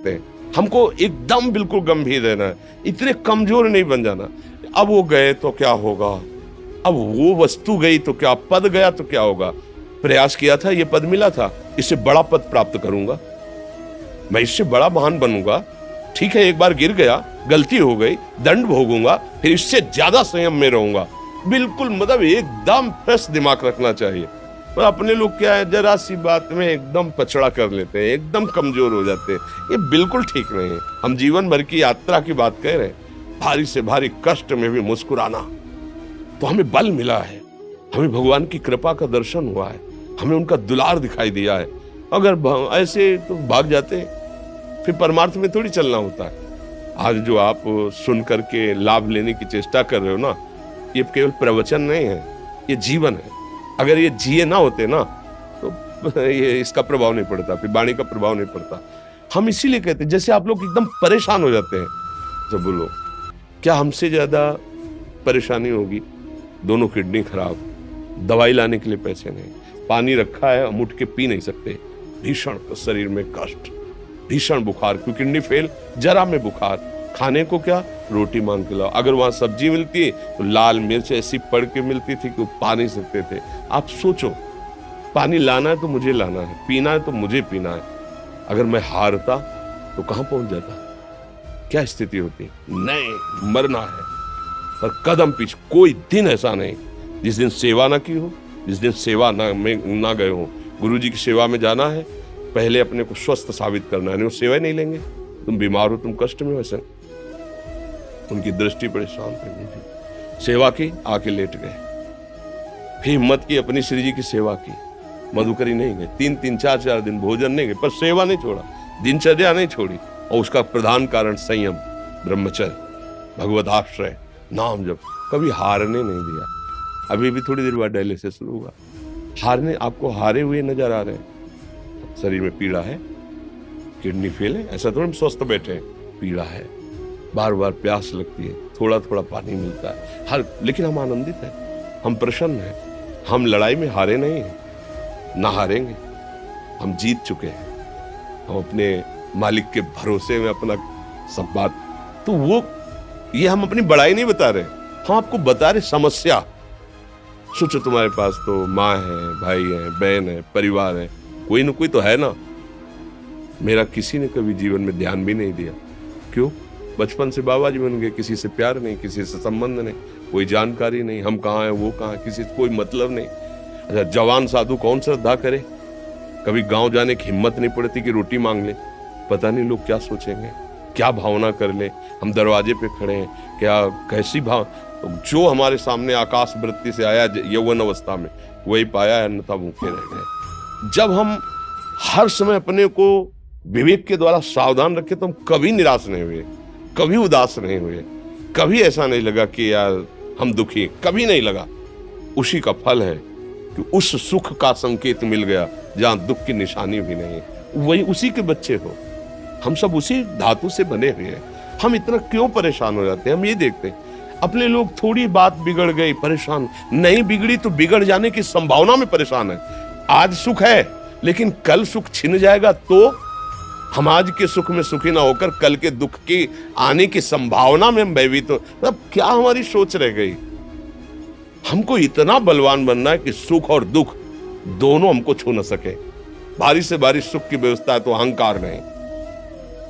सकते हैं। हमको एकदम बिल्कुल गंभीर रहना है, इतने कमजोर नहीं बन जाना। अब वो गए तो क्या होगा, अब वो वस्तु गई तो क्या, पद गया तो क्या होगा। प्रयास किया था, ये पद मिला था, इससे बड़ा पद प्राप्त करूंगा, मैं इससे बड़ा महान बनूंगा। ठीक है, एक बार गिर गया, गलती हो गई, दंड भोगूंगा, फिर इससे ज्यादा संयम में रहूंगा। बिल्कुल मतलब एकदम फ्रेश दिमाग रखना चाहिए। पर अपने लोग क्या है, जरा सी बात में एकदम पछड़ा कर लेते हैं, एकदम कमजोर हो जाते हैं। ये बिल्कुल ठीक नहीं है। हम जीवन भर की यात्रा की बात कह रहे हैं, भारी से भारी कष्ट में भी मुस्कुराना, तो हमें बल मिला है, हमें भगवान की कृपा का दर्शन हुआ है, हमें उनका दुलार दिखाई दिया है। अगर ऐसे तो भाग जाते, फिर परमार्थ में थोड़ी चलना होता है। आज जो आप सुन करके लाभ लेने की चेष्टा कर रहे हो ना, ये केवल प्रवचन नहीं है, ये जीवन है। अगर ये जिए ना होते ना तो ये इसका प्रभाव नहीं पड़ता, फिर वाणी का प्रभाव नहीं पड़ता। हम इसीलिए कहते हैं, जैसे आप लोग एकदम परेशान हो जाते हैं जब बोलो, क्या हमसे ज्यादा परेशानी होगी? दोनों किडनी खराब, दवाई लाने के लिए पैसे नहीं, पानी रखा है हम उठ के पी नहीं सकते, भीषण शरीर में कष्ट, भीषण बुखार, क्योंकि किडनी फेल, जरा में बुखार, खाने को क्या, रोटी मांग के लाओ। अगर वहां सब्जी मिलती तो लाल मिर्च ऐसी पड़ के मिलती थी कि पा नहीं सकते थे। आप सोचो, पानी लाना है तो मुझे लाना है, पीना है तो मुझे पीना है। अगर मैं हारता तो कहां पहुंच जाता, क्या स्थिति होती? नहीं, मरना है, पर कदम पीछे। कोई दिन ऐसा नहीं जिस दिन सेवा ना की हो, जिस दिन सेवा ना गए हो। गुरु जी की सेवा में जाना है, पहले अपने को स्वस्थ साबित करना है, नहीं वो सेवा नहीं लेंगे। तुम बीमार हो, तुम कष्ट में, वैसे उनकी दृष्टि बड़ी शांत है। सेवा की, आके लेट गए, फिर हिम्मत की, अपनी श्री जी की सेवा की, मधुकरी नहीं गए, 3-3, 4-4 दिन भोजन नहीं गए, पर सेवा नहीं छोड़ा, दिनचर्या नहीं छोड़ी। और उसका प्रधान कारण संयम, ब्रह्मचर्य, भगवत आश्रय, नाम जप, कभी हारने नहीं दिया। अभी भी थोड़ी देर बाद डायलिसिस शुरू हुआ, हारने, आपको हारे हुए नजर आ रहे हैं। शरीर में पीड़ा है, किडनी फेल है, ऐसा थोड़ा स्वस्थ बैठे हैं, पीड़ा है, बार बार प्यास लगती है, थोड़ा थोड़ा पानी मिलता है, हर, लेकिन हम आनंदित हैं, हम प्रसन्न हैं, हम लड़ाई में हारे नहीं हैं, ना हारेंगे, हम जीत चुके हैं, हम अपने मालिक के भरोसे में अपना सब बात। तो वो, ये हम अपनी बड़ाई नहीं बता रहे, हम आपको बता रहे समस्या। सोचो, तुम्हारे पास तो माँ है, भाई है, बहन है, परिवार है, कोई ना कोई तो है ना। मेरा किसी ने कभी जीवन में ध्यान भी नहीं दिया, क्यों? बचपन से बाबा जी बन गए, किसी से प्यार नहीं, किसी से संबंध नहीं, कोई जानकारी नहीं, हम कहाँ हैं, वो कहाँ, किसी से कोई मतलब नहीं। अच्छा, जवान साधु कौन श्रद्धा करे? कभी गांव जाने की हिम्मत नहीं पड़ती कि रोटी मांग ले, पता नहीं लोग क्या सोचेंगे, क्या भावना कर ले। हम दरवाजे पे खड़े हैं, क्या कैसी भाव, जो हमारे सामने आकाश वृत्ति से आया यौवन अवस्था में, वही पाया, अन्यथा भूखे रह गए। जब हम हर समय अपने को विवेक के द्वारा सावधान रखे तो हम कभी निराश नहीं हुए, कभी उदास नहीं हुए, कभी ऐसा नहीं लगा कि यार हम दुखी, कभी नहीं लगा। उसी का फल है कि उस सुख का संकेत मिल गया जहां दुख की निशानी भी नहीं है, वही उसी के बच्चे हो। हम सब उसी धातु से बने हुए हैं। हम इतना क्यों परेशान हो जाते हैं? हम ये देखते हैं अपने लोग, थोड़ी बात बिगड़ गई परेशान, नहीं बिगड़ी तो बिगड़ जाने की संभावना में परेशान है। आज सुख है, लेकिन कल सुख छिन जाएगा तो हम आज के सुख में सुखी ना होकर कल के दुख की आने की संभावना में हम भयभीत हो। मतलब क्या हमारी सोच रह गई? हमको इतना बलवान बनना है कि सुख और दुख दोनों हमको छू न सके। भारी से भारी सुख की व्यवस्था है तो अहंकार नहीं,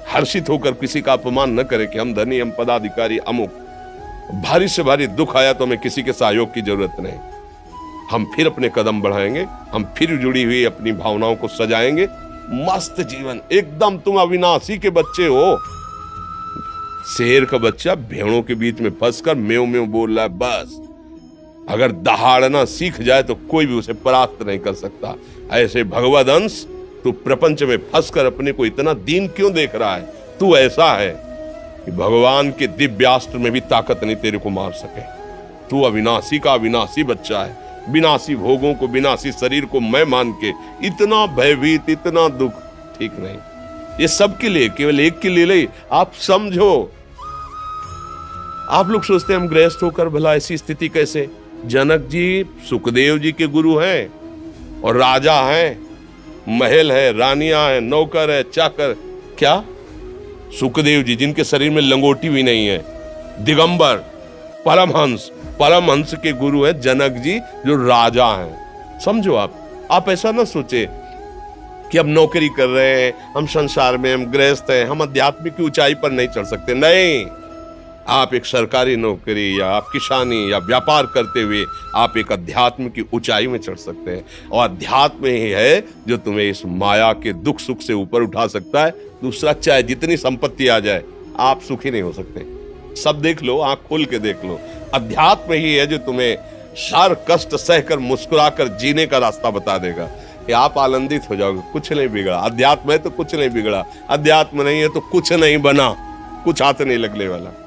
हर्षित होकर किसी का अपमान न करे कि हम धनी, हम पदाधिकारी, अमुक। भारी से भारी दुख आया तो हमें किसी के सहयोग की जरूरत नहीं, हम फिर अपने कदम बढ़ाएंगे, हम फिर जुड़ी हुई अपनी भावनाओं को सजाएंगे। मस्त जीवन एकदम, तुम अविनाशी के बच्चे हो। शेर का बच्चा भेड़ों के बीच में फंसकर म्यों म्यों बोल रहा है, बस अगर दहाड़ना सीख जाए तो कोई भी उसे परास्त नहीं कर सकता। ऐसे भगवद अंश, तू प्रपंच में फंसकर अपने को इतना दीन क्यों देख रहा है? तू ऐसा है कि भगवान के दिव्यास्त्र में भी ताकत नहीं तेरे को मार सके। तू अविनाशी का अविनाशी बच्चा है, विनाशी भोगों को, विनाशी शरीर को मैं मान के इतना भयभीत, इतना दुख, ठीक नहीं। ये सबके लिए, केवल एक के लिए नहीं। आप समझो, आप लोग सोचते हैं हम गृहस्थ होकर भला ऐसी स्थिति कैसे? जनक जी सुखदेव जी के गुरु हैं और राजा हैं, महल है, रानियां हैं, नौकर है, चाकर, क्या सुखदेव जी जिनके शरीर में लंगोटी भी नहीं है, दिगंबर, परमहंस के गुरु है जनक जी जो राजा हैं। समझो आप ऐसा ना सोचे कि हम नौकरी कर रहे हैं, हम संसार में, हम गृहस्थ हैं, हम आध्यात्मिक की ऊंचाई पर नहीं चढ़ सकते। नहीं, आप एक सरकारी नौकरी या आप किसानी या व्यापार करते हुए आप एक अध्यात्म की ऊंचाई में चढ़ सकते हैं। और अध्यात्म ही है जो तुम्हें इस माया के दुख सुख से ऊपर उठा सकता है। दूसरा, चाहे जितनी संपत्ति आ जाए, आप सुखी नहीं हो सकते। सब देख लो, आंख खोल के देख लो, अध्यात्म ही है जो तुम्हें हर कष्ट सहकर मुस्कुराकर जीने का रास्ता बता देगा कि आप आनंदित हो जाओगे। कुछ नहीं बिगड़ा, अध्यात्म है तो कुछ नहीं बिगड़ा, अध्यात्म नहीं है तो कुछ नहीं बना, कुछ हाथ नहीं लगने वाला।